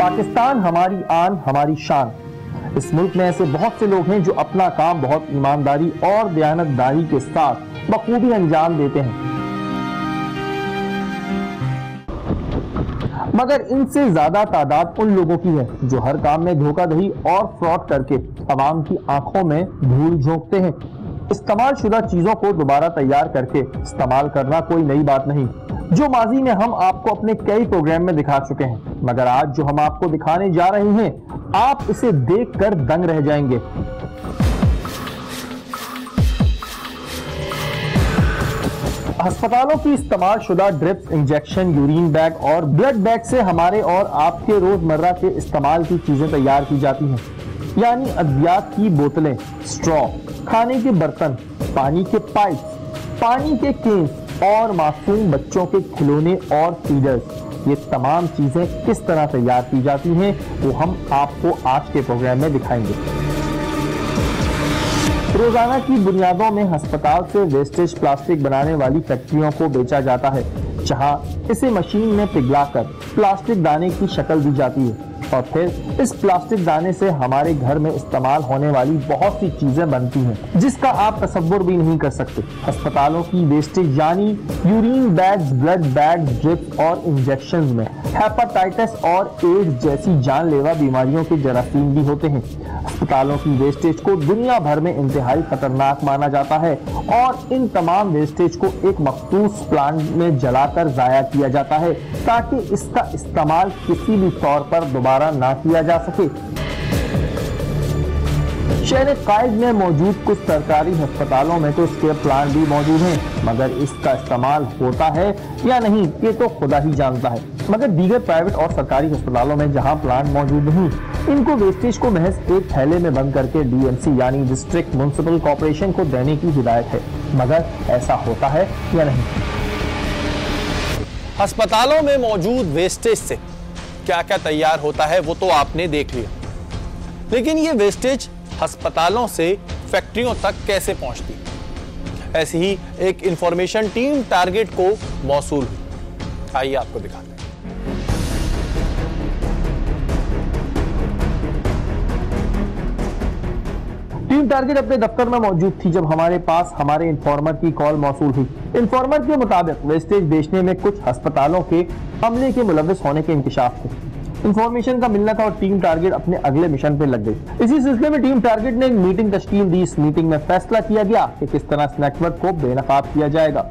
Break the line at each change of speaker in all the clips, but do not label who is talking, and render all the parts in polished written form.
पाकिस्तान हमारी आन, हमारी शान। इस मुल्क में ऐसे बहुत से लोग हैं जो अपना काम बहुत ईमानदारी और दयानतदारी के साथ बखूबी अंजाम देते हैं, मगर इनसे ज्यादा तादाद उन लोगों की है जो हर काम में धोखाधड़ी और फ्रॉड करके अवाम की आंखों में धूल झोंकते हैं। इस्तेमाल शुदा चीजों को दोबारा तैयार करके इस्तेमाल करना कोई नई बात नहीं, जो माजी में हम आपको अपने कई प्रोग्राम में दिखा चुके हैं, मगर आज जो हम आपको दिखाने जा रहे हैं आप इसे देखकर दंग रह जाएंगे। अस्पतालों की इस्तेमाल शुदा ड्रिप्स, इंजेक्शन, यूरिन बैग और ब्लड बैग से हमारे और आपके रोजमर्रा के इस्तेमाल की चीजें तैयार की जाती हैं, यानी अद्वियात की बोतलें, स्ट्रॉ, खाने के बर्तन, पानी के पाइप, पानी के केन्स और मासूम बच्चों के खिलौने और फीडर्स। ये तमाम चीजें किस तरह तैयार की जाती हैं वो हम आपको आज के प्रोग्राम में दिखाएंगे। रोजाना की बुनियादों में अस्पताल से वेस्टेज प्लास्टिक बनाने वाली फैक्ट्रियों को बेचा जाता है, जहां इसे मशीन में पिघलाकर प्लास्टिक दाने की शक्ल दी जाती है और फिर इस प्लास्टिक दाने से हमारे घर में इस्तेमाल होने वाली बहुत सी चीजें बनती हैं जिसका आप तसव्वुर भी नहीं कर सकते। अस्पतालों की वेस्टेज यानी urine bags, blood bags, drips और इंजेक्शंस में हेपेटाइटिस और एड्स जैसी जानलेवा बीमारियों के जरासीम भी होते हैं। अस्पतालों की वेस्टेज को दुनिया भर में इंतहाई खतरनाक माना जाता है और इन तमाम वेस्टेज को एक मखसूस प्लांट में जलाकर जाया किया जाता है ताकि इसका इस्तेमाल किसी भी तौर पर दोबारा ना किया जा सके। शहर कायद में मौजूद कुछ सरकारी अस्पतालों में तो इसके प्लांट भी मौजूद हैं, मगर इसका इस्तेमाल होता है या नहीं ये तो खुदा ही जानता है। मगर दीगर प्राइवेट और सरकारी अस्पतालों में जहां प्लांट मौजूद नहीं, इनको वेस्टेज को महज एक थैले में बंद करके डीएमसी यानी डिस्ट्रिक्ट म्युनिसिपल कॉर्पोरेशन को देने की हिदायत है, मगर ऐसा होता है या नहीं।
अस्पतालों में मौजूद वेस्टेज से क्या क्या तैयार होता है वो तो आपने देख लिया, लेकिन ये वेस्टेज अस्पतालों से फैक्ट्रियों तक कैसे पहुंचती? ऐसी ही एक इंफॉर्मेशन टीम टारगेट को मौसूल हुई। आइए आपको दिखाते हैं।
टीम टारगेट अपने दफ्तर में मौजूद थी जब हमारे पास हमारे इन्फॉर्मर की कॉल मौसूल हुई। इन्फॉर्मर के मुताबिक वेस्टेज बेचने में कुछ अस्पतालों के अमले के मुलव्विस होने के इंकशाफ थे। इंफॉर्मेशन का मिलना था और टीम टारगेट अपने अगले मिशन पे लग गई। इसी सिलसिले में टीम टारगेट ने एक मीटिंग तश्कील दी। इस मीटिंग में फैसला किया गया कि किस तरह इस नेटवर्क को बेनकाब किया जाएगा।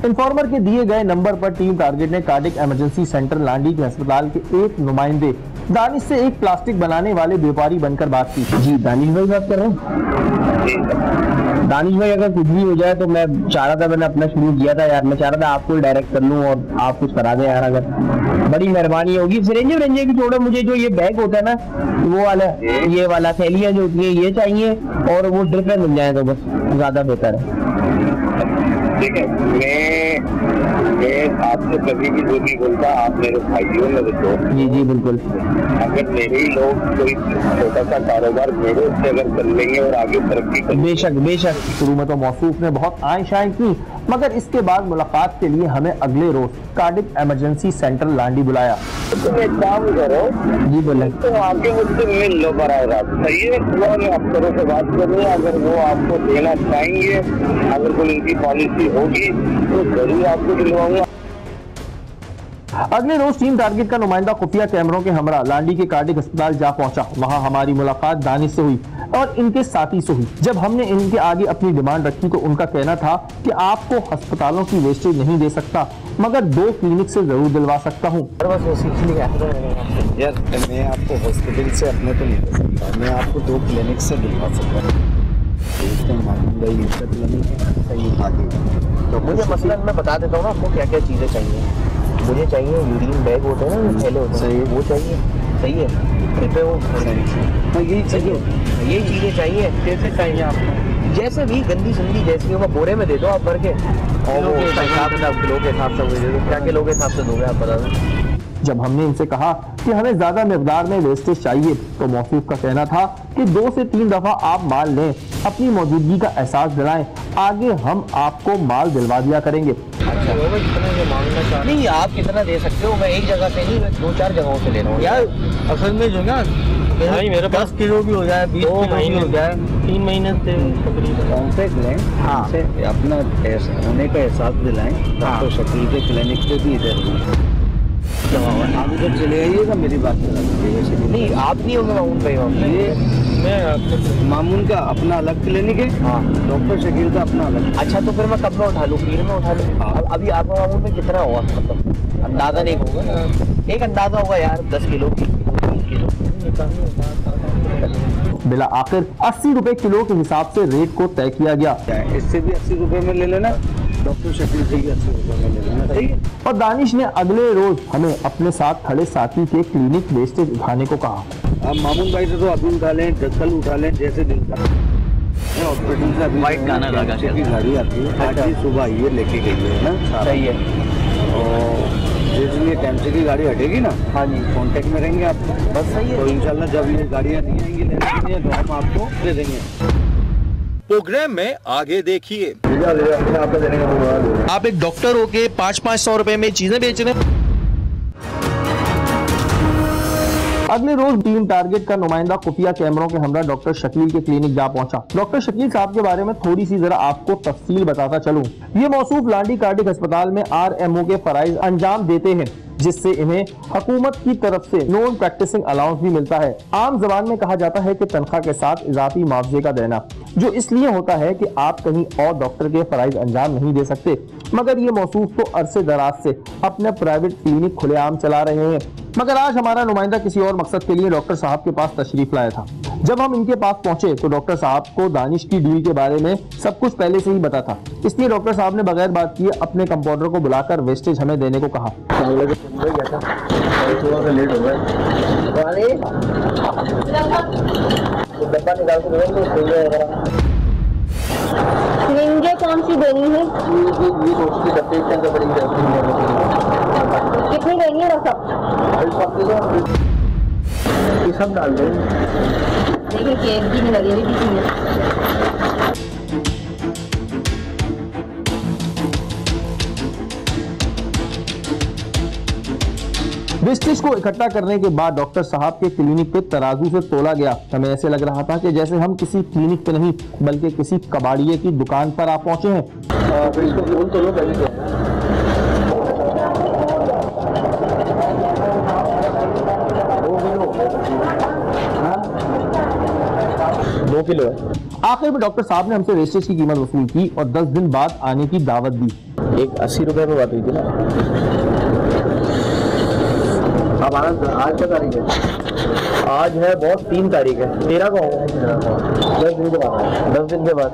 इन्फॉर्मर के दिए गए नंबर पर टीम टारगेट ने कार्डिक इमरजेंसी सेंटर लांडी के अस्पताल के एक नुमाइंदे दानिश से एक प्लास्टिक बनाने वाले व्यापारी बनकर बात की। जी दानिश भाई बात कर रहे हैं। दानिश भाई अगर कुछ भी हो जाए तो मैं चाह रहा था, मैंने अपना शुरू किया था यार, मैं चाह रहा था आपको डायरेक्ट कर लूं और आप कुछ करा दें यार, अगर बड़ी मेहरबानी होगी। सिरेंजे विरेंजे की छोड़ो, मुझे जो ये बैग होता है ना वो वाला, ये वाला थैलियां जो होती है ये चाहिए और वो ड्रिप में मिल जाए तो बस ज्यादा बेहतर है।
ठीक है, मैं आपसे कभी भी जो भी बोलता, आप मेरे भाइयों मेरे दोस्त।
जी जी बिल्कुल।
अगर मेरे ही लोग कोई छोटा सा कारोबार मेरे से अगर कर लेंगे और आगे तरक्की कर,
बेशक बेशक। शुरू में तो मौसूफ ने बहुत आय-शाय की, मगर इसके बाद मुलाकात के लिए हमें अगले रोज कार्डिक इमरजेंसी सेंटर लांडी बुलाया।
तुम एक काम करो, जी बोले, तो आके मुझसे मिल लो बराह रास्त, सही है? मैं अफसरों से बात करूँ, अगर वो आपको देना चाहेंगे, अगर कोई उनकी पॉलिसी होगी तो जरूर आपको दिलवाऊंगा।
अगले रोज टीम टारगेट का नुमाइंदा खुफिया कैमरों के हमरा लांडी के कार्डिक अस्पताल जा पहुंचा। वहां हमारी मुलाकात दानिश से हुई और इनके साथी से हुई। जब हमने इनके आगे अपनी डिमांड रखी तो उनका कहना था कि आपको अस्पतालों की वेस्टेज नहीं दे सकता, मगर 2 क्लिनिक से जरूर दिलवा सकता हूँ।
यार मैं आपको हॉस्पिटल से अपने तो नहीं दे सकता, मैं आपको 2 क्लिनिक से दिलवा सकता हूँ।
तो मुझे मसलन मैं बता देता हूँ ना आपको क्या क्या चीज़ें चाहिए। मुझे चाहिए यूरिन बैग होते हैं ना, थैले होते हैं, वो चाहिए, सही है, ट्रिपे वो यही चाहिए, यही चीज़ें चाहिए। कैसे चाहिए आपको? जैसे भी गंदी संदी जैसी हो, मैं बोरे में दे दो आप भर के, और वो हिसाब से किलो के हिसाब से मुझे दे दो। क्या किलो के हिसाब से दोगे आप बता दो।
जब हमने इनसे कहा कि हमें ज्यादा मिकदार में वेस्टेज चाहिए तो मौसूफ का कहना था कि 2 से 3 दफा आप माल लें, अपनी मौजूदगी का एहसास दिलाएं, आगे हम आपको माल दिलवा दिया करेंगे।
नहीं, आप कितना दे सकते हो? मैं एक जगह से नहीं, मैं 2-4 जगहों से ले रहा हूँ यार।
असल में जो ना भाई मेरे पास 10 किलो भी हो जाए, 20 किलो भी हो जाए, 3 महीने से तकरीबन
कॉन्टेक्ट लें।
हाँ।
से अपना होने का एहसास दिलाएं। डॉक्टर शकील के क्लिनिक पे भी इधर आप इधर चले आइएगा, मेरी बात करा दीजिएगा।
नहीं, आप नहीं होंगे मामून पे?
ये
मैं
मामून का अपना अलग क्लिनिक है,
हाँ।
डॉक्टर शकील का अपना अलग।
अच्छा, तो फिर मैं कब में उठा लूँ? फिर में उठा लूँ? अब अभी आपका मामून में कितना होगा? मतलब अंदाजा नहीं होगा, एक अंदाजा होगा यार, 10 किलो 20 किलो।
बिला आखिर 80 रुपए किलो के हिसाब से रेट को तय किया गया।
इससे भी 80 रुपए में ले लेना, डॉक्टर शकील से ही 80 रुपए में ले लेना, ठीक है।
और दानिश ने अगले रोज हमें अपने साथ खड़े साथी के क्लिनिक वेस्टेज उठाने को कहा।
आप मामून भाई से तो अभी उठा लें, कल उठा लें, जैसे दिन का हॉस्पिटल से अभी
व्हाइट गाना लगा
की गाड़ी आती है, आज ही सुबह ये लेके गई है ना।
सही है।
और जैसे ये टेम्पो की गाड़ी हटेगी ना,
हाँ जी,
कांटेक्ट में रहेंगे आप,
बस सही है।
तो इंशाल्लाह जब ये गाड़ियाँ नहीं आएंगी लेने के लिए तो हम आपको दे देंगे।
प्रोग्राम में आगे देखिए।
आप एक डॉक्टर हो के 500-500 रुपए में चीजें बेच रहे हैं।
अगले रोज टीम टारगेट का नुमाइंदा खुफिया कैमरों के हमरा डॉक्टर शकील के क्लिनिक जा पहुंचा। डॉक्टर शकील साहब के बारे में थोड़ी सी जरा आपको तफसील बताता चलूं। ये मौसूफ लांडी कार्डिक अस्पताल में RMO के फराइज अंजाम देते हैं, जिससे इन्हें हुकूमत की तरफ से नॉन प्रैक्टिसिंग अलाउंस भी मिलता है। आम जबान में कहा जाता है कि तनख्वाह के साथ इजाफी मुआवजे का देना, जो इसलिए होता है कि आप कहीं और डॉक्टर के फराइज अंजाम नहीं दे सकते। मगर ये मौसूफ तो अरसे दराज से अपने प्राइवेट क्लिनिक खुलेआम चला रहे हैं। मगर आज हमारा नुमाइंदा किसी और मकसद के लिए डॉक्टर साहब के पास तशरीफ लाया था। जब हम इनके पास पहुंचे तो डॉक्टर साहब को दानिश की डील के बारे में सब कुछ पहले से ही पता था, इसलिए डॉक्टर साहब ने बगैर बात किए अपने कंपाउंडर को बुलाकर वेस्टेज हमें देने को कहा।
लेट हो गए,
सिरिंजें कौन सी देनी है? कितनी देनी है
सब डाल दें।
देखिए केक भी नहीं लगी अभी
वेस्टेज को इकट्ठा करने के बाद डॉक्टर साहब के क्लिनिक पे तराजू से तोला गया। हमें ऐसे लग रहा था कि जैसे हम किसी क्लिनिक पे नहीं बल्कि किसी कबाड़िये की दुकान पर आ पहुंचे हैं।
दो किलो है।
आखिर में डॉक्टर साहब ने हमसे वेस्टेज की कीमत वसूल की और 10 दिन बाद आने की दावत दी।
एक 80 रुपए में बात हुई थी ना। अब आज क्या तारीख है? आज है बहुत 3 तारीख है, 13 को होगा, 10 दिन के बाद।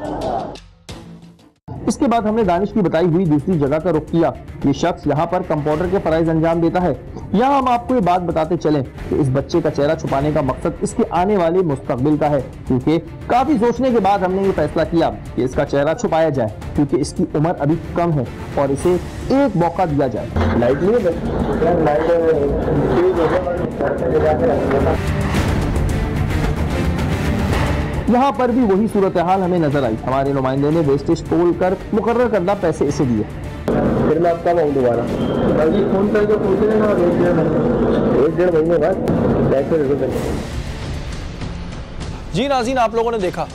इसके बाद हमने दानिश की बताई हुई दूसरी जगह का रुख किया। ये शख्स यहाँ पर कंपाउंडर के फराइज अंजाम देता है। यहाँ हम आपको ये बात बताते चलें कि इस बच्चे का चेहरा छुपाने का मकसद इसके आने वाले मुस्तकबिल का है, क्योंकि काफी सोचने के बाद हमने ये फैसला किया कि इसका चेहरा छुपाया जाए, क्योंकि इसकी उम्र अभी कम है और इसे एक मौका दिया जाए।
लाइट नहीं
यहाँ पर भी वही सूरत हाल हमें नजर आई। हमारे नुमाइंदे ने वेस्टेज तोल कर मुकर्रर करदा पैसे इसे दिए।
फिर मैं आपका आऊँ दोबारा फोन करके पूछ लेना, 1-1.5 महीने बाद पैसे दे दो।
जी नाज़रीन, आप लोगों ने देखा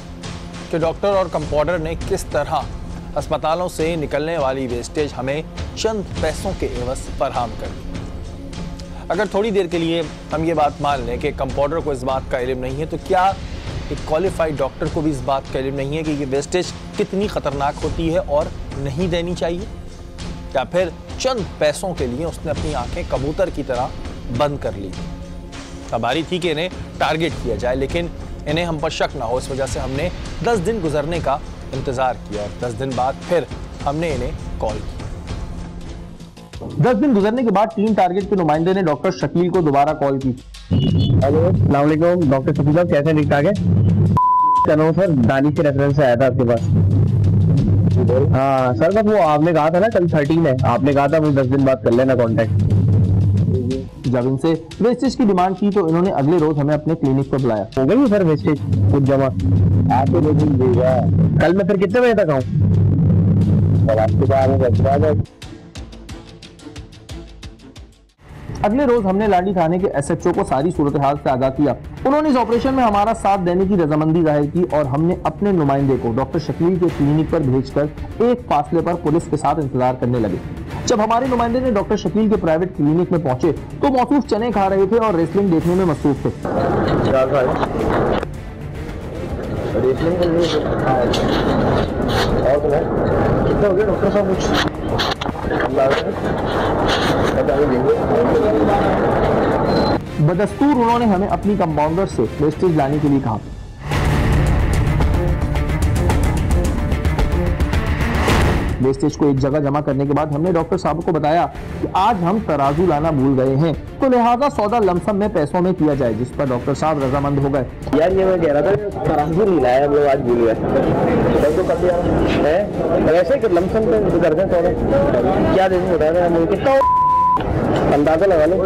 कि डॉक्टर और कंपाउंडर ने किस तरह अस्पतालों से निकलने वाली वेस्टेज हमें चंद पैसों के एवज फराहम कर दी। अगर थोड़ी देर के लिए हम ये बात मान लें कि कंपाउंडर को इस बात का इल्म नहीं है, तो क्या एक क्वालिफाइड डॉक्टर को भी इस बात का इल्म नहीं है कि ये वेस्टेज कितनी खतरनाक होती है और नहीं देनी चाहिए? या फिर चंद पैसों के लिए उसने अपनी आंखें कबूतर की तरह बंद कर ली? हमारी थी कि इन्हें टारगेट किया जाए, लेकिन इन्हें हम पर शक ना हो, इस वजह से हमने 10 दिन गुजरने का इंतजार किया और 10 दिन बाद फिर हमने इन्हें कॉल की।
10 दिन गुजरने के बाद टीम टारगेट के नुमाइंदे ने डॉक्टर शकील को दोबारा कॉल की।
हेलो, अस्सलाम वालेकुम डॉक्टर शकील साहब, कैसे ठीक ठाक है? चलो सर, दानिश के रेफरेंस से आया था आपके पास। हाँ सर, बस वो आपने कहा था ना कल 13 है, आपने कहा था वो 10 दिन बाद कर लेना कांटेक्ट।
जब इनसे वेस्टेज की डिमांड की तो इन्होंने अगले रोज हमें अपने क्लिनिक पर बुलाया।
हो गई सर वेस्टेज कुछ जमा? आपको दो दिन देगा। कल मैं फिर कितने बजे तक आऊँ? कल आपके बाद
अगले रोज हमने लाडी थाने के SHO को सारी सूरत हाल से आगाह किया। उन्होंने इस ऑपरेशन में हमारा साथ देने की रजामंदी जाहिर की और हमने अपने नुमाइंदे को डॉक्टर शकील के क्लिनिक पर भेजकर एक फासले पर पुलिस के साथ इंतजार करने लगे। जब हमारे नुमाइंदे ने डॉक्टर शकील के प्राइवेट क्लिनिक में पहुंचे तो मौसूफ चने खा रहे थे और रेसलिंग देखने में मसरूफ थे।
कितना हो गया डॉक्टर साहब?
बदस्तूर उन्होंने हमें अपनी कंपाउंडर से वेस्टेज लाने के लिए कहा। वेस्टेज को एक जगह जमा करने के बाद हमने डॉक्टर साहब को बताया कि आज हम तराजू लाना भूल गए हैं, तो लिहाजा सौदा लमसम में पैसों में किया जाए, जिस पर डॉक्टर साहब रजामंद हो गए।
यार ये मैं कह रहा था तराजू नहीं लाया हम लोग, आज भूल गए तो कर दिया है वैसे लमसम पे कर दें थोड़े क्या देने बता रहे हैं कितना अंदाजा लगा लो।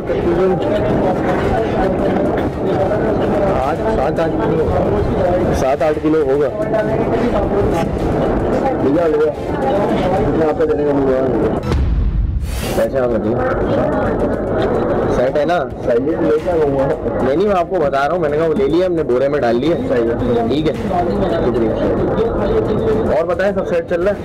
आज 7-8 किलो होगा। कितना आपका देने का पैसे आप लगे सेट है ना? सही है, ले नहीं मैं आपको बता रहा हूँ, मैंने कहा वो ले लिया हमने, बोरे में डाल लिया। सही है, ठीक है, शुक्रिया। और बताएं सब सेट चल रहा है?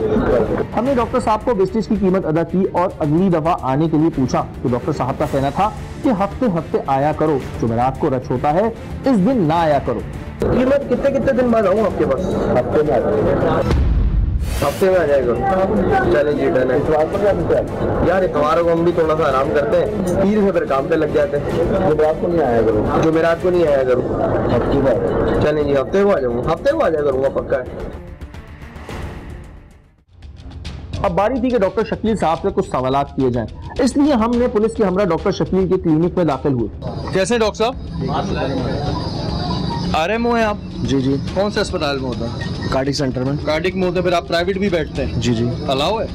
हमने डॉक्टर साहब को वेस्टेज की कीमत अदा की और अगली दफा आने के लिए पूछा तो डॉक्टर साहब का कहना था कि हफ्ते हफ्ते आया करो, जुमेरात को रश होता है, इस दिन ना आया करो।
कीमत कितने दिन बाद आऊँ आपके पास? हफ्ते में आ जाएगा, हफ्ते में आ जाएगा। चले जी डन है। यार इतवार को हम भी थोड़ा सा आराम करते हैं, पीर से फिर काम पे लग जाते हैं। जुमेरात को नहीं आया करूँ, जुमेरात को नहीं आया करूँ, हफ्ते में। चले जी हफ्ते को आ जाऊँगा, हफ्ते को आ जाया करूँगा पक्का है।
अब बारी थी कि डॉक्टर शकील साहब से कुछ सवालात किए जाएं, इसलिए हमने पुलिस के हमरा डॉक्टर शकील के क्लिनिक में दाखिल हुए।
कैसे डॉक्टर साहब? RMO है आप?
जी जी।
कौन से अस्पताल में होता है?
कार्डिक सेंटर में।
कार्डिक में होता है, फिर आप प्राइवेट भी बैठते हैं?
जी जी।
अलाउ है?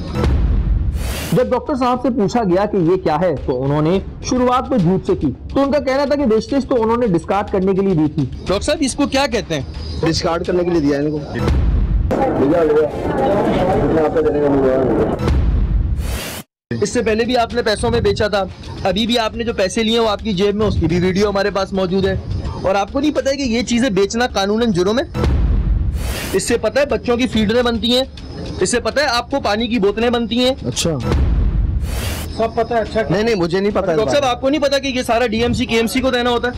जब डॉक्टर साहब से पूछा गया कि ये क्या है तो उन्होंने शुरुआत तो झूठ से की, तो उनका कहना था कि वेस्टेज तो उन्होंने डिस्कार्ड करने के लिए दी थी।
डॉक्टर साहब इसको क्या कहते हैं?
डिस्कार्ड करने के लिए दिया इनको।
इससे पहले भी आपने पैसों में बेचा था, अभी भी आपने जो पैसे लिए वो आपकी जेब में, उसकी भी वीडियो हमारे पास मौजूद है। और आपको नहीं पता है कि ये चीजें बेचना कानूनन जुर्म है? इससे पता है बच्चों की फीडरें बनती हैं, इससे पता है आपको पानी की बोतलें बनती हैं।
अच्छा,
सब पता है? अच्छा,
नहीं मुझे नहीं पता।
डॉक्टर साहब आपको नहीं पता कि ये सारा DMC KMC को देना होता है?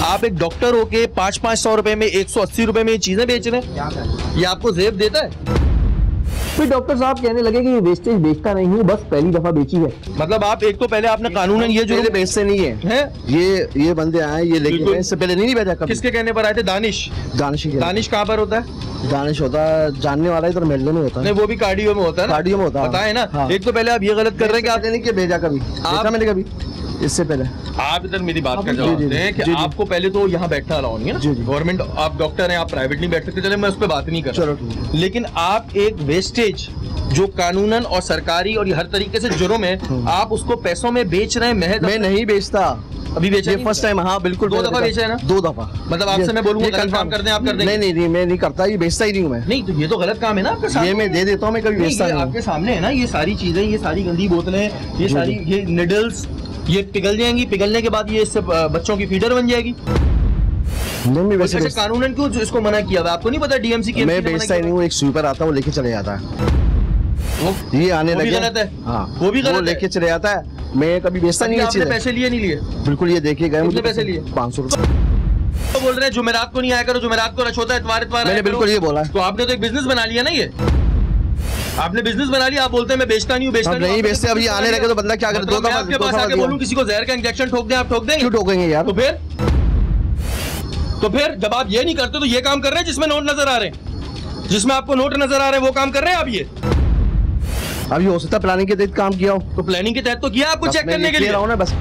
आप एक डॉक्टर होके 500-500 रुपए में, 180 रुपए में ये चीजें बेच रहे हैं, ये आपको जेब देता है?
फिर डॉक्टर साहब कहने लगे कि ये वेस्टेज बेचता नहीं हूँ, बस पहली दफा बेची है।
मतलब आप एक तो पहले आपने कानूनन ये जो
बेचते नहीं है? ये बंदे आए, ये लेके इससे पहले नहीं बेचा कभी।
किसके कहने पर आए थे? दानिश कहाँ पर होता है?
दानिश होता है जानने वाला, इधर मेले में होता है।
नहीं, वो भी कार्डियो में होता है ना?
कार्डियो में होता है,
पता है ना?
हाँ।
एक तो पहले आप ये गलत कर रहे हैं कि आपने
नहीं भेजा कभी, मैंने कभी इससे पहले।
आप इधर मेरी बात का जवाब दें हैं कि आपको पहले तो यहाँ बैठना अलाउ नहीं है ना? गवर्नमेंट, आप डॉक्टर हैं, आप प्राइवेट नहीं बैठ सकते, चले मैं उस पर बात नहीं कर रहा।
चलो,
लेकिन आप एक वेस्टेज जो कानूनन और सरकारी और ये हर तरीके से जुर्म है, आप उसको पैसों में बेच रहे हैं।
मैं नहीं बेचता,
अभी बेचा?
First time. हाँ बिल्कुल।
2 दफा बेचा है ना?
2 दफा।
मतलब आपसे मैं बोलूंगा कंफर्म कर दें, आप कर देंगे?
नहीं मैं नहीं करता, ये बेचता ही नहीं हूँ मैं।
नहीं तो ये तो गलत काम है ना आपके साथ।
ये मैं दे देता हूँ, मैं कभी बेचता नहीं।
आपके सामने है ना ये सारी चीजें, ये सारी गंदी बोतलें, ये सारी ये निडल्स, ये पिघल जाएंगी, पिघलने के बाद ये इससे बच्चों की फीडर बन जाएगी।
नहीं वैसे
कानूनन क्यों इसको मना किया? आपको नहीं पता DMC की?
मैं बेचता ही नहीं हूँ, एक स्वीपर आता है वो लेके चले जाता है, ये आने लगे।
गलत है।
हाँ
वो भी गलत
लेके चले जाता है, मैं कभी बेचता नहीं।
आपने पैसे लिए नहीं लिए?
बिल्कुल, ये देखिए गए।
मुझे पैसे लिए
500 रुपए।
तो बोल रहे हैं जुमेरात को नहीं आया करो, जुमेरात को रश होता है, इतवार
मैंने बिल्कुल ये बोला।
तो आपने तो एक बिजनेस बना लिया ना, ये आपने बिजनेस बना लिया। आप बोलते हैं मैं बेचता नहीं हूँ, बेचता
नहीं बेचते। अभी आने लगे तो बंदा क्या करे? 2 दफा
आपके पास आके बोलूं किसी को जहर का इंजेक्शन ठोक दें, आप ठोक देंगे?
क्यों ठोकेंगे यार?
तो फिर जब आप ये नहीं करते तो ये काम कर रहे हैं जिसमें नोट नजर आ रहे हैं, जिसमें आपको नोट नजर आ रहे हैं वो काम कर रहे हैं आप। ये
अभी हो सकता है प्लानिंग के तहत काम किया हो,
तो प्लानिंग के तहत तो किया आपको चेक करने के लिए
ना बस।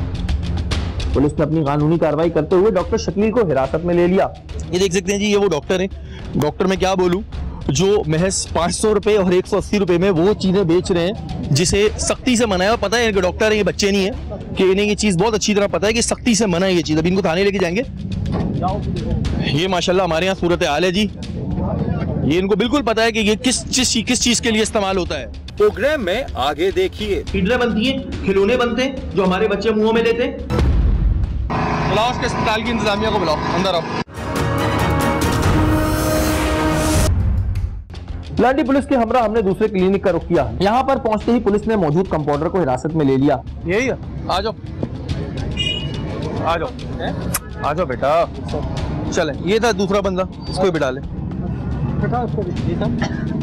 पुलिस ने अपनी कानूनी कार्रवाई करते हुए डॉक्टर शकील को हिरासत में ले लिया।
ये देख सकते हैं जी, ये वो डॉक्टर है। डॉक्टर मैं क्या बोलूं, जो महज 500 रुपए और 180 रुपए में वो चीजें बेच रहे हैं जिसे सख्ती से मना है। और पता है इनके डॉक्टर है, ये बच्चे नहीं है, कि इन्हें ये चीज बहुत अच्छी तरह पता है कि सख्ती से मना है ये चीज। अभी इनको थाने लेके जाएंगे। ये माशाल्लाह हमारे यहाँ सूरत हाल है जी, ये इनको बिल्कुल पता है कि ये किस चीज के लिए इस्तेमाल होता है।
प्रोग्राम में आगे देखिए।
फीडरें बनती हैं, खिलौने बनते हैं जो हमारे बच्चे मुंहों में लेते हैं।
बुलाओ उसके अस्पताल की इंतजामिया को, बुलाओ, अंदर आओ।
लांडी पुलिस के हमरा हमने दूसरे क्लिनिक का रुख किया। यहाँ पर पहुंचते ही पुलिस ने मौजूद कंपाउंडर को हिरासत में ले लिया।
यही है, आ जाओ आ जाओ आ जाओ बेटा, चले। ये था दूसरा बंदा, इसको भी बिठा ले।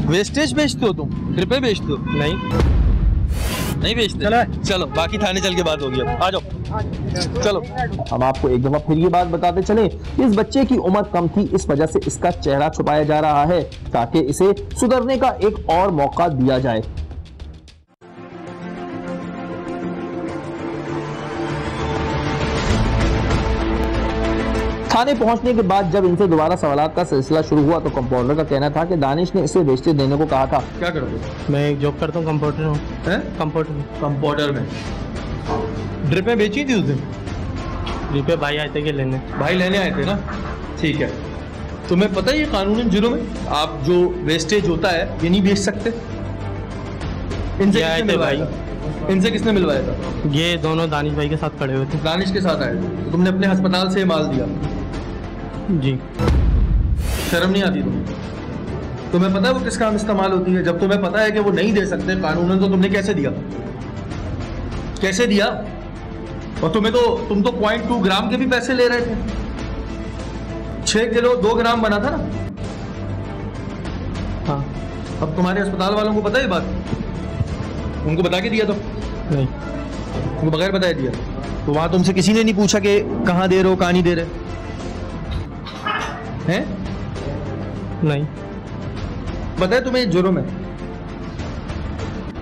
वेस्टेज बेचते हो तुम, रुपए बेचते हो? नहीं बेचते। चलो बाकी थाने चल के बात होगी। अब आ जाओ, चलो।
हम आपको एक दफा फिर ये बात बताते चले, इस बच्चे की उम्र कम थी, इस वजह से इसका चेहरा छुपाया जा रहा है ताकि इसे सुधरने का एक और मौका दिया जाए। थाने पहुंचने के बाद जब इनसे दोबारा सवालात का सिलसिला शुरू हुआ तो कंपाउंडर का कहना था कि दानिश ने इसे वेस्टेज देने को कहा था।
क्या करोगे?
मैं एक जॉब करता हूँ, कंपाउंडर हूँ।
कंपाउंडर में ड्रिपें बेची थी उस दिन?
ड्रिपें भाई आए थे कि लेने।
भाई लेने आए थे ना, ठीक है। तुम्हें पता है ये कानूनन जुर्म है, आप जो वेस्टेज होता है ये नहीं बेच सकते। इनसे किसने मिलवाया था? इनसे किसने मिलवाया था?
ये दोनों दानिश भाई के साथ खड़े हुए थे।
दानिश के साथ आए थे, तुमने अपने अस्पताल से माल दिया?
जी।
शर्म नहीं आती तुम्हें पता है वो किस काम इस्तेमाल होती है? जब तुम्हें पता है कि वो नहीं दे सकते कानूनन, तो तुमने कैसे दिया? कैसे दिया? और तुम तो 0.2 ग्राम के भी पैसे ले रहे थे। 6 किलो 2 ग्राम बना था ना?
हाँ।
अब तुम्हारे अस्पताल वालों को पता है बात? उनको बता के दिया तो?
नहीं,
उनको बगैर बताए दिया? तो वहां तुमसे किसी ने नहीं पूछा कि कहाँ दे रहे हो, कहाँ नहीं दे रहे हैं?
नहीं।
पता है तुम्हें जुर्म है?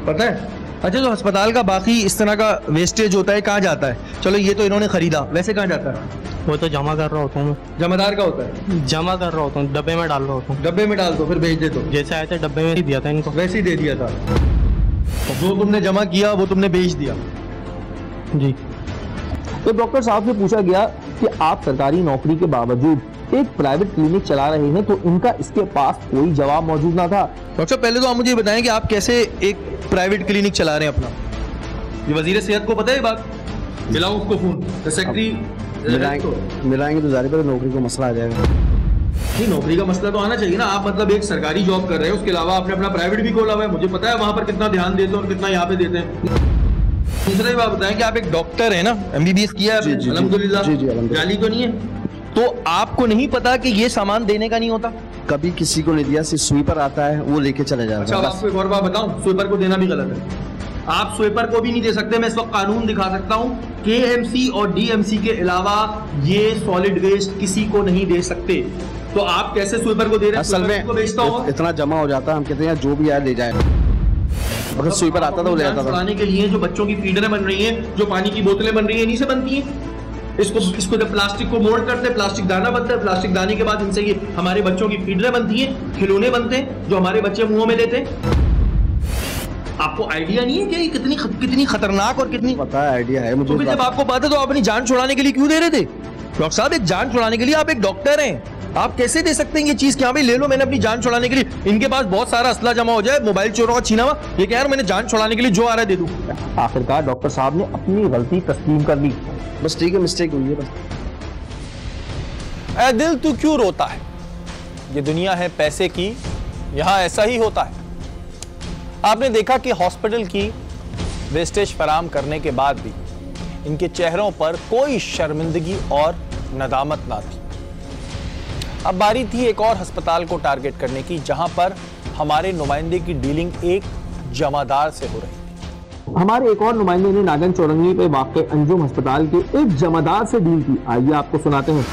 पता है? अच्छा, जो अस्पताल का बाकी इस तरह का वेस्टेज होता है कहाँ जाता है? चलो ये तो इन्होंने खरीदा, वैसे कहाँ जाता है?
वो तो जमा कर रहा होता हूँ मैं।
जमादार का होता है?
जमा कर रहा होता हूँ, डब्बे में डाल रहा होता हूँ।
डब्बे में डाल दो, फिर भेज दे दो।
जैसे आए थे डब्बे में ही दिया था इनको।
वैसे ही दे दिया था। जो तुमने जमा किया वो तुमने बेच दिया।
जी।
तो डॉक्टर साहब से पूछा गया कि आप सरकारी नौकरी के बावजूद एक प्राइवेट क्लिनिक चला रहे हैं, तो इनका इसके पास कोई जवाब मौजूद ना था।
डॉक्टर साहब, पहले तो आप मुझे बताएं कि आप कैसे एक प्राइवेट क्लिनिक चला रहे हैं अपना? ये वजीर सेहत को पता है बात? मिलाओ उसको फोन, सेक्रेटरी
मिलाएंगे तो जाहिर है नौकरी का मसला आ जाएगा।
नहीं, नौकरी का मसला तो आना चाहिए ना। आप मतलब एक सरकारी जॉब कर रहे हैं, उसके अलावा आपने अपना प्राइवेट भी खोला हुआ है। मुझे पता है वहां पर कितना ध्यान देते हैं और कितना यहाँ पे देते हैं। दूसरी बात बताएं कि आप एक डॉक्टर है ना, MBBS किया है अल्हम्दुलिल्लाह, जाली तो नहीं है? तो आपको नहीं पता कि ये सामान देने का नहीं होता?
कभी किसी को नहीं दिया, सिर्फ स्वीपर आता है वो लेके चले जाता है।
अच्छा, आपको एक और बात बताऊं, स्वीपर को देना भी गलत है। आप स्वीपर को भी नहीं दे सकते। मैं इस वक्त कानून दिखा सकता हूं, KMC और DMC के अलावा ये सॉलिड वेस्ट किसी को नहीं दे सकते। तो आप कैसे स्वीपर को दे रहे हैं?
असल में
बेचता हो
इतना जमा हो जाता है, हम कहते हैं जो भी आए ले जाए। अगर स्वीपर आता था वो ले जाता था।
छुड़ाने के लिए जो बच्चों की फीडरें बन रही हैं, जो पानी की बोतलें बन रही हैं, इन्हीं से बनती हैं। इसको जब प्लास्टिक को मोल्ड करते हैं, प्लास्टिक दाना बनता है, प्लास्टिक दाने के बाद इनसे ये हमारे बच्चों की फीडरें बनती हैं, खिलौने बनते हैं जो हमारे बच्चे मुंहों में लेते हैं। आपको आइडिया नहीं है कि कितनी खतरनाक और कितनी?
पता है, आइडिया है मुझे।
तो जब आपको पता है तो आप अपनी जान छुड़ाने के लिए क्यों दे रहे थे? डॉक्टर साहब, एक जान छुड़ाने के लिए आप एक डॉक्टर हैं, आप कैसे दे सकते हैं ये चीज? क्या भाई ले लो, मैंने अपनी जान छुड़ाने के लिए, इनके पास बहुत सारा असला जमा हो जाए, मोबाइल चोरों का छीना हुआ, ये कह रहा मैंने जान छुड़ाने के लिए जो आ रहा है दे दूं।
आखिरकार डॉक्टर साहब ने अपनी गलती तस्लीम कर ली।
बस ठीक है, मिस्टेक हुई है बस।
ऐ दिल तू क्यों रोता है? ये दुनिया है पैसे की, यहां ऐसा ही होता है। आपने देखा कि हॉस्पिटल की वेस्टेज फराम करने के बाद भी इनके चेहरों पर कोई शर्मिंदगी और नदामत ना थी। अब बारी थी एक और अस्पताल को टारगेट करने की, जहां पर हमारे नुमाइंदे की डीलिंग एक जमादार से हो रही थी।
हमारे एक और नुमाइंदे ने नागन चौरंगी पे वाक़ अंजुम अस्पताल के एक जमादार से डील की। आइए आपको सुनाते हैं।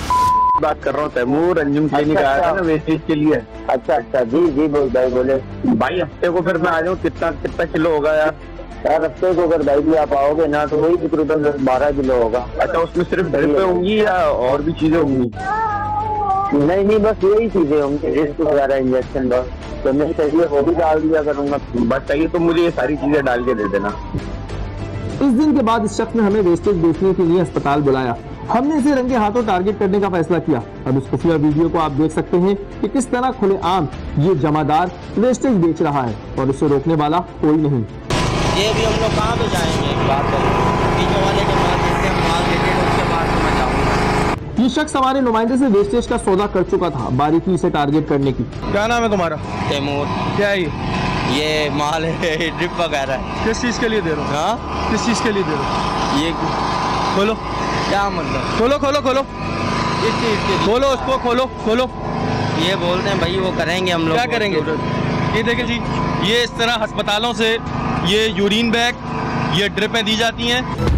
बात कर रहा हूँ, तैमूर अंजुम क्लिनिक आया था ना वेस्टेज के लिए। अच्छा, जी बोले भाई, हफ्ते को फिर मैं आ जाऊँ। कितना किलो होगा यार? हफ्ते को अगर भाई भी आप आओगे ना तो वही तकरीबन 12 किलो होगा। अच्छा, उसमें सिर्फ ड्रिपें होंगी या और भी चीजें होंगी? नहीं, बस यही चीजें होंगी, ड्रिप वगैरह, इंजेक्शन। बस तो मैं चाहिए वो भी डाल दिया करूंगा। बस चाहिए तो मुझे ये सारी चीजें डाल के दे देना।
इस दिन के बाद इस शख्स ने हमें वेस्टेज बेचने के लिए अस्पताल बुलाया हमने इसे रंगे हाथों टारगेट करने का फैसला किया। अब इस खुफिया वीडियो को आप देख सकते हैं कि किस तरह खुलेआम ये जमादार वेस्टेज बेच रहा है और इसे रोकने वाला कोई नहीं।
ये भी हम लोग कहाँ पे जाएंगे, बात करें वाले के पास, जिससे हम माल लेते हैं उसके पास तो मैं जाऊँगा।
ये शख्स हमारे नुमाइंदे से वेस्टेज का सौदा कर चुका था, बारीकी से टारगेट करने की।
क्या नाम है तुम्हारा?
तैमूर।
क्या है
ये माल है ड्रिप वगैरह।
किस चीज के लिए दे रहे हो?
हाँ,
किस चीज के लिए दे रहे हो?
ये
खोलो,
क्या मतलब?
खोलो खोलो खोलो,
इस चीज के
खोलो उसको, खोलो खोलो।
ये बोलते हैं भाई वो करेंगे, हम लोग
क्या करेंगे? ये देखिए जी, ये इस तरह अस्पतालों से ये यूरिन बैग, ये ड्रिपें दी जाती हैं।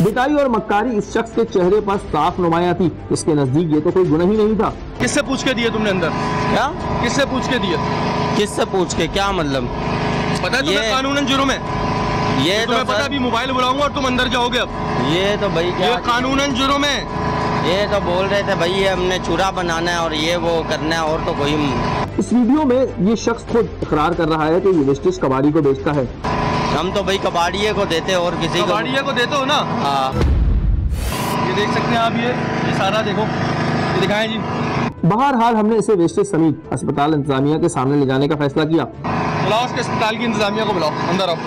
बिटाई और मक्कारी इस शख्स के चेहरे पर साफ नुमाया थी। इसके नजदीक ये तो कोई गुनाह ही नहीं था।
किससे पूछ के दिए तुमने अंदर?
क्या?
किससे पूछ के दिए?
किससे पूछ के, क्या मतलब?
पता है तुम्हें कानूनन जुर्म है?
ये
तो तुम्हें पता, अभी मोबाइल बुलाऊंगा और तुम अंदर जाओगे। अब
ये तो भाई क्या,
ये कानूनन जुर्म है।
ये तो बोल रहे थे भाई ये हमने चूरा बनाना है और ये वो करना है, और तो कोई।
इस वीडियो में ये शख्स खुद इकरार कर रहा है कि ये वेस्टेज कबाड़ी को बेचता है।
हम तो भाई कबाड़िए को देते और किसी
कबाड़िए को देते हो ना?
हाँ,
ये देख सकते हैं आप, ये सारा देखो, ये दिखाएं जी।
बहरहाल हमने इसे वेस्टेज समेत अस्पताल इंतजामिया के सामने ले जाने का फैसला किया।
बुलाओ उसके अस्पताल की इंतजामिया को, बुलाओ, अंदर आओ।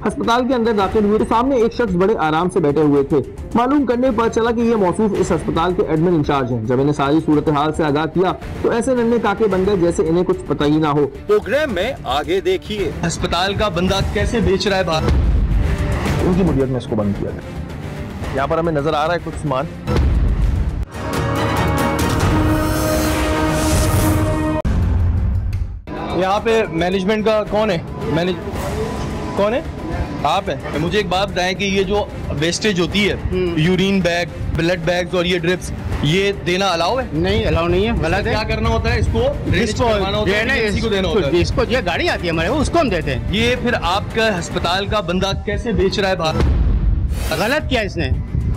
अस्पताल के अंदर दाखिल हुए तो सामने एक शख्स बड़े आराम से बैठे हुए थे। मालूम करने पर चला कि ये मौसूफ इस अस्पताल के एडमिन इंचार्ज हैं। जब इन्हें सारी सूरत हाल से आगाह किया तो ऐसे नन्हे काके बन गए जैसे इन्हें कुछ पता ही ना हो।
प्रोग्राम में आगे देखिए अस्पताल का बंदा कैसे बेच रहा है बाहर।
उनकी मुद्दत में इसको बंद किया गया।
यहाँ पर हमें नजर आ रहा है कुछ सामान। यहाँ पे मैनेजमेंट का कौन है? कौन है? आप हैं? मुझे एक बात बताएं कि ये जो वेस्टेज होती है, यूरिन बैग, ब्लड बैग्स और ये ड्रिप्स, ये देना अलाउ है?
नहीं, अलाउ नहीं है, गलत है।
क्या करना होता है? इसको देना होता है।
इसको ये गाड़ी आती है हमारे, उसको हम देते हैं।
ये फिर आपका अस्पताल का बंदा कैसे बेच रहा है बाहर?
गलत किया इसने,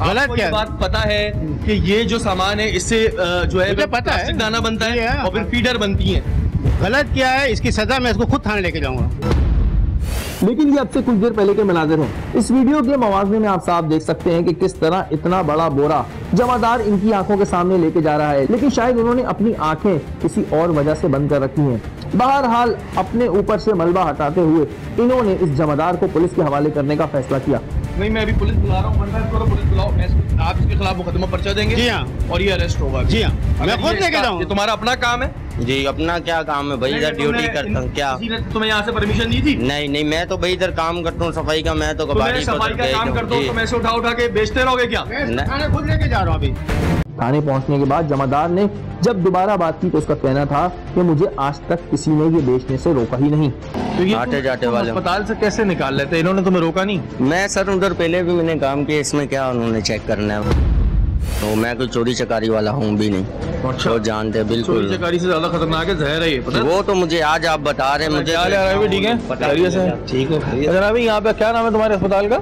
गलत क्या?
बात पता है कि ये जो सामान है इससे जो है
पता है
दाना बनता है और फिर फीडर बनती है।
गलत किया है, इसकी सजा मैं इसको खुद थाने लेके जाऊंगा।
लेकिन ये अब से कुछ देर पहले के मनाजिर हैं। इस वीडियो के मवाज़ने में आप साफ देख सकते हैं कि किस तरह इतना बड़ा बोरा जमादार इनकी आंखों के सामने लेके जा रहा है, लेकिन शायद उन्होंने अपनी आंखें किसी और वजह से बंद कर रखी हैं। बहरहाल अपने ऊपर से मलबा हटाते हुए इन्होंने इस जमादार को पुलिस के हवाले करने का फैसला किया।
नहीं, मैं अभी पुलिस बुला रहा हूँ, पुलिस बुलाओ, आप इसके खिलाफ मुकदमा पर्चा देंगे।
जी हाँ,
और ये अरेस्ट होगा।
जी हाँ, मैं खुद लेके जाऊंगा।
तुम्हारा अपना काम है?
जी, अपना क्या काम है भाई, इधर ड्यूटी करता हूँ। क्या
तुम्हें यहाँ से परमिशन दी थी?
नहीं, मैं तो भाई इधर काम करता हूँ सफाई का। मैं तो कबाड़ी
सफाई का काम करता हूँ, तो मैं उठा के बेचते रहोगे क्या?
मैं खुद लेके जा रहा हूँ अभी।
थाने पहुंचने के बाद जमादार ने जब दोबारा बात की तो उसका कहना था कि मुझे आज तक किसी ने ये बेचने से रोका ही नहीं।
तो ये
आते जाते वाले
अस्पताल से कैसे निकाल लेते? इन्होंने तुम्हें रोका नहीं?
मैं सर उधर पहले भी मैंने काम किया, इसमें क्या उन्होंने चेक करना है। तो मैं कोई चोरी चकारी वाला हूँ भी नहीं।
अच्छा,
तो जानते बिल्कुल।
चोरी चकारी से ज्यादा खतरनाक है जहर है ये, पता है?
वो तो मुझे आज आप बता रहे हैं, मुझे
ठीक है, ठीक है। जनाब, यहाँ पे क्या नाम है तुम्हारे अस्पताल का?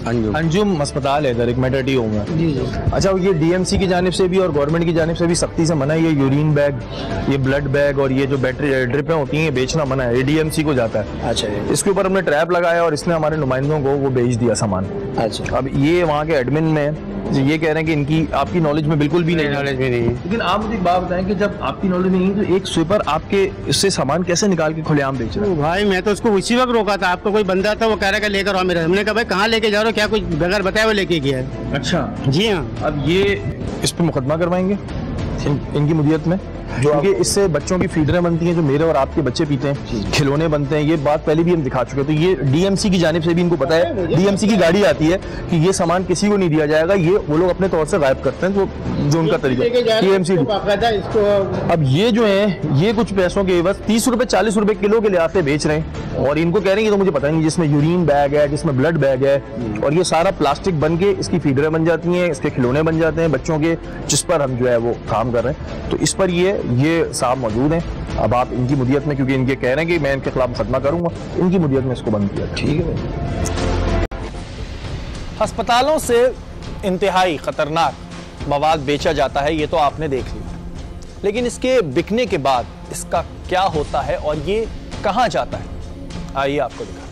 अंजुम अस्पताल है इधर, एक मैटरनिटी होम है।
जी जी।
अच्छा, ये डीएमसी की जानिब से भी और गवर्नमेंट की जानिब से भी सख्ती से मना है। ये यूरिन बैग, ये ब्लड बैग और ये जो बैटरी ड्रिपें होती हैं, ये बेचना मना है। ये डीएमसी को जाता है। अच्छा, इसके ऊपर हमने ट्रैप लगाया और इसने हमारे नुमाइंदों को वो बेच दिया सामान। अच्छा, अब ये वहाँ के एडमिन में ये कह रहे हैं कि इनकी आपकी नॉलेज में बिल्कुल भी नहीं,
नॉलेज में नहीं है।
लेकिन आप मुझे एक बात बताएं कि जब आपकी नॉलेज नहीं है तो एक स्वीपर आपके इससे सामान कैसे निकाल के खुलेआम बेच रहा है?
भाई मैं तो उसको उसी वक्त रोका था। आपको कोई बंदा था, वो कह रहा है लेकर आओ मेरे। हमने कहा भाई कहाँ लेके जा रहे हो, क्या कुछ बगैर बताए वो लेके गया है।
अच्छा,
जी हाँ।
अब ये इस पे मुकदमा करवाएंगे इनकी मुद्दत में, क्योंकि इससे बच्चों की फीडरें बनती हैं जो मेरे और आपके बच्चे पीते हैं, खिलौने बनते हैं। ये बात पहले भी हम दिखा चुके हैं। तो ये डीएमसी की जानिब से भी इनको पता है, डीएमसी की गाड़ी आती है कि ये सामान किसी को नहीं दिया जाएगा, ये वो लोग अपने तौर से गायब करते हैं। तो जो उनका तरीका डीएमसी। अब ये जो है ये कुछ पैसों के एवज 30 रुपए 40 रुपए किलो के लिहाज से बेच रहे हैं और इनको कह रहे हैं कि तो मुझे पता नहीं, जिसमें यूरिन बैग है, जिसमें ब्लड बैग है और ये सारा प्लास्टिक बन के इसकी फीडरें बन जाती हैं, इसके खिलौने बन जाते हैं बच्चों के, जिस पर हम जो है वो काम कर रहे हैं। तो इस पर ये साहब मौजूद हैं। अब आप इनकी मुद्दत में, क्योंकि इनके कह रहे हैं कि मैं इनके खिलाफ मुकदमा करूंगा, इनकी मुद्दत में इसको बंद किया। ठीक है। अस्पतालों से इंतहाई खतरनाक मवाद बेचा जाता है, ये तो आपने देख लिया, लेकिन इसके बिकने के बाद इसका क्या होता है और ये कहां जाता है, आइए आपको दिखा।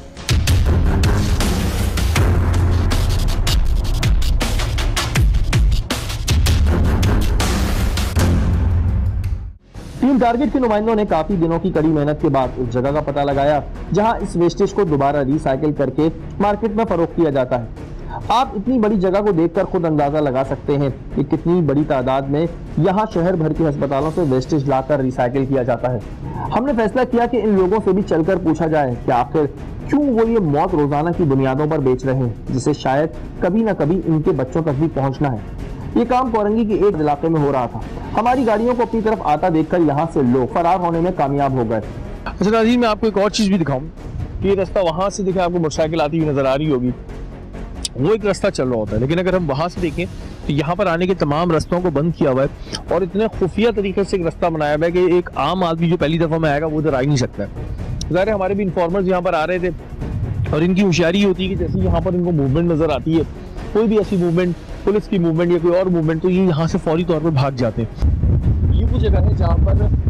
टीम टारगेट के नुमाइंदों ने काफी दिनों की कड़ी मेहनत के बाद उस जगह का पता लगाया जहां इस वेस्टेज को दोबारा रिसाइकिल करके मार्केट में फरोख्त किया जाता है। आप इतनी बड़ी जगह को देखकर खुद अंदाजा लगा सकते हैं कि कितनी बड़ी तादाद में यहाँ शहर भर के अस्पतालों से वेस्टेज लाकर रिसाइकिल किया जाता है। हमने फैसला किया कि इन लोगों से भी चलकर पूछा जाए कि आखिर क्यों वो ये मौत रोजाना की बुनियादों पर बेच रहे हैं, जिसे शायद कभी ना कभी इनके बच्चों तक भी पहुंचना है। ये काम कोरंगी के एक इलाके में हो रहा था। हमारी गाड़ियों को अपनी तरफ आता देखकर यहाँ से लोग फरार होने में कामयाब हो गए।
अच्छा नाज़रीन, मैं आपको एक और चीज भी दिखाऊं कि ये रास्ता वहां से देखें, आपको मोटरसाइकिल आती हुई नजर आ रही होगी, वो एक रास्ता चल रहा होता है। लेकिन अगर हम वहां से देखें तो यहाँ पर आने के तमाम रास्तों को बंद किया हुआ है और इतने खुफिया तरीके से एक रास्ता बनाया हुआ है कि एक आम आदमी जो पहली दफा में आएगा वो उधर आ ही नहीं सकता है। ज़ाहिर है हमारे भी इन्फॉर्मर्स यहाँ पर आ रहे थे और इनकी होशियारी होती है कि जैसे यहाँ पर इनको मूवमेंट नजर आती है, कोई भी ऐसी मूवमेंट, पुलिस की मूवमेंट या कोई और मूवमेंट, तो ये यहाँ से फौरी तौर पर भाग जाते हैं। ये वो जगह है जहाँ पर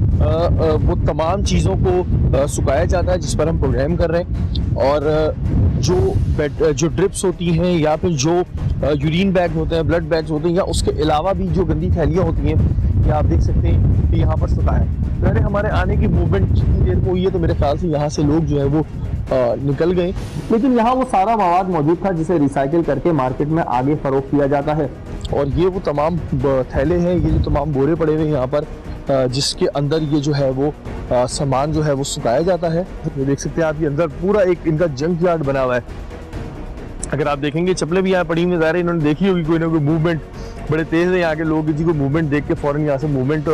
वो तमाम चीज़ों को सुखाया जाता है जिस पर हम प्रोग्राम कर रहे हैं। और जो ड्रिप्स होती हैं या फिर जो यूरिन बैग होते हैं, ब्लड बैग्स होते हैं, या उसके अलावा भी जो गंदी थैलियाँ होती हैं, ये आप देख सकते हैं कि यहाँ पर सुखाया है। पहले हमारे आने की मूवमेंट जितनी देर को हुई है तो मेरे ख्याल से यहाँ से लोग जो है वो निकल गए,
लेकिन यहाँ वो सारा मवाद मौजूद था जिसे रिसाइकिल करके मार्केट में आगे फरोख्त किया जाता है।
और ये वो तमाम थैले हैं, ये जो तमाम बोरे पड़े हुए हैं यहाँ पर, जिसके अंदर ये जो है वो सामान जो है वो सुखाया जाता है। ये देख सकते हैं आप, ये अंदर पूरा एक इनका जंक यार्ड बना हुआ है। अगर आप देखेंगे चप्पलें भी यहाँ पड़ी हुई नज़र, इन्होंने देखी होगी कोई ना कोई मूवमेंट, बड़े तेज है यहाँ के लोग, किसी को मूवमेंट देख के फौरन यहाँ से मूवमेंट,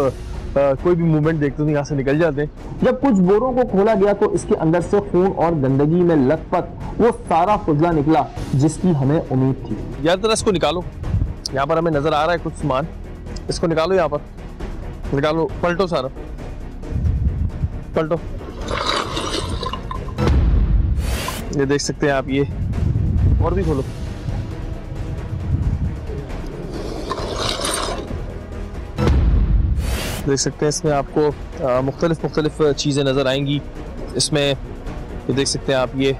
कोई भी मूवमेंट देखते तो यहाँ से निकल जाते हैं।
जब कुछ बोरों को खोला गया तो इसके अंदर से खून और गंदगी में लथपथ वो सारा फुजला निकला जिसकी हमें उम्मीद थी।
यार तरह इसको निकालो, यहाँ पर हमें नजर आ रहा है कुछ सामान, इसको निकालो, यहाँ पर निकालो, पलटो सारा, पलटो। ये देख सकते हैं आप, ये और भी खोलो। देख सकते हैं इसमें आपको मुख्तलिफ चीज़ें नज़र आएंगी। इसमें ये देख सकते हैं आप, ये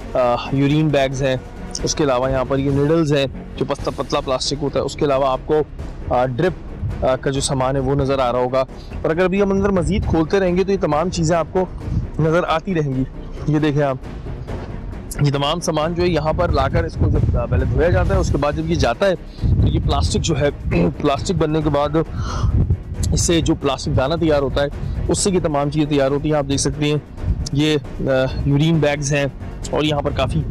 यूरिन बैग्स हैं, उसके अलावा यहाँ पर ये नीडल्स हैं जो पतला प्लास्टिक होता है, उसके अलावा आपको ड्रिप का जो सामान है वो नज़र आ रहा होगा। और अगर अभी हम अंदर मज़ीद खोलते रहेंगे तो ये तमाम चीज़ें आपको नज़र आती रहेंगी। ये देखें आप, ये तमाम सामान जो है यहाँ पर लाकर इसको जब पहले धोया जाता है, उसके बाद जब ये जाता है तो ये प्लास्टिक जो है, प्लास्टिक बनने के बाद इससे जो प्लास्टिक दाना तैयार होता है उससे ये तमाम चीज़ें तैयार होती हैं। आप देख सकते हैं ये यूरिन बैग्स हैं और यहाँ पर काफ़ी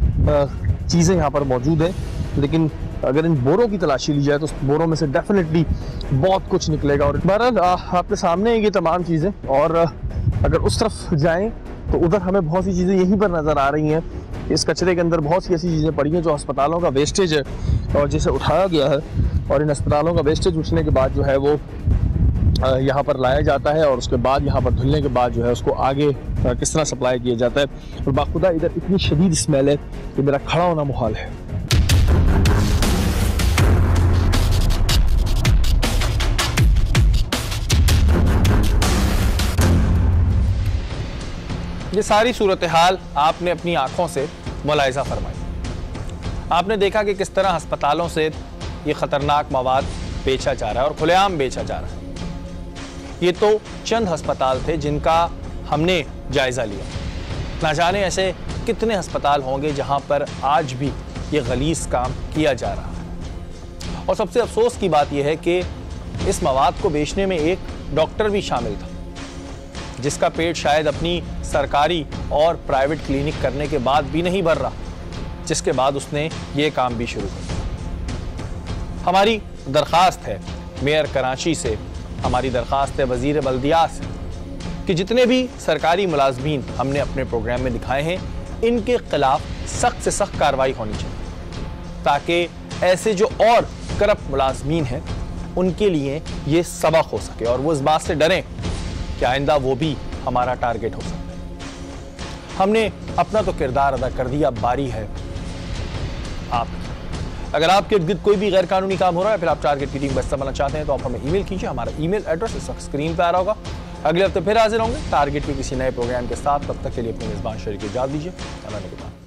चीज़ें यहाँ पर मौजूद हैं। लेकिन अगर इन बोरों की तलाशी ली जाए तो बोरों में से डेफिनेटली बहुत कुछ निकलेगा। और बहरहाल आपके सामने ये तमाम चीज़ें, और अगर उस तरफ जाएं तो उधर हमें बहुत सी चीज़ें यहीं पर नज़र आ रही हैं। इस कचरे के अंदर बहुत सी ऐसी चीज़ें पड़ी हैं जो अस्पतालों का वेस्टेज है और जिसे उठाया गया है, और इन अस्पतालों का वेस्टेज उठने के बाद जो है वो यहाँ पर लाया जाता है और उसके बाद यहाँ पर धुलने के बाद जो है उसको आगे किस तरह सप्लाई किया जाता है। और बाखुदा इधर इतनी शदीद स्मेल है कि मेरा खड़ा होना मुहाल है। ये सारी सूरत हाल आपने अपनी आंखों से मुलाहिजा फरमाई। आपने देखा कि किस तरह अस्पतालों से ये खतरनाक मवाद बेचा जा रहा है और खुलेआम बेचा जा रहा है। ये तो चंद अस्पताल थे जिनका हमने जायजा लिया, ना जाने ऐसे कितने अस्पताल होंगे जहां पर आज भी ये गलीज काम किया जा रहा है। और सबसे अफसोस की बात यह है कि इस मवाद को बेचने में एक डॉक्टर भी शामिल था जिसका पेट शायद अपनी सरकारी और प्राइवेट क्लिनिक करने के बाद भी नहीं भर रहा, जिसके बाद उसने ये काम भी शुरू कर दिया। हमारी दरख्वास्त है मेयर कराची से, हमारी दरख्वास्त है वजीर बल्दियात से कि जितने भी सरकारी मुलाजमीन हमने अपने प्रोग्राम में दिखाए हैं, इनके खिलाफ सख्त से सख्त कार्रवाई होनी चाहिए ताकि ऐसे जो और करप्ट मुलाजमीन हैं उनके लिए ये सबक हो सके और वो इस बात से डरें कि आइंदा वो भी हमारा टारगेट हो सकता है। हमने अपना तो किरदार अदा कर दिया, बारी है आप। अगर आपके इर्द गिर्द कोई भी गैर कानूनी काम हो रहा है, फिर आप टारगेट की टीम बस्ता बनना चाहते हैं तो आप हमें ईमेल कीजिए। हमारा ईमेल एड्रेस इस वक्त स्क्रीन पर आ रहा होगा। अगले हफ्ते फिर हाजिर होंगे टारगेट के किसी नए प्रोग्राम के साथ। तब तक के लिए अपने मेजबान शरीक की इजाज़त दीजिए। अल्लाह ने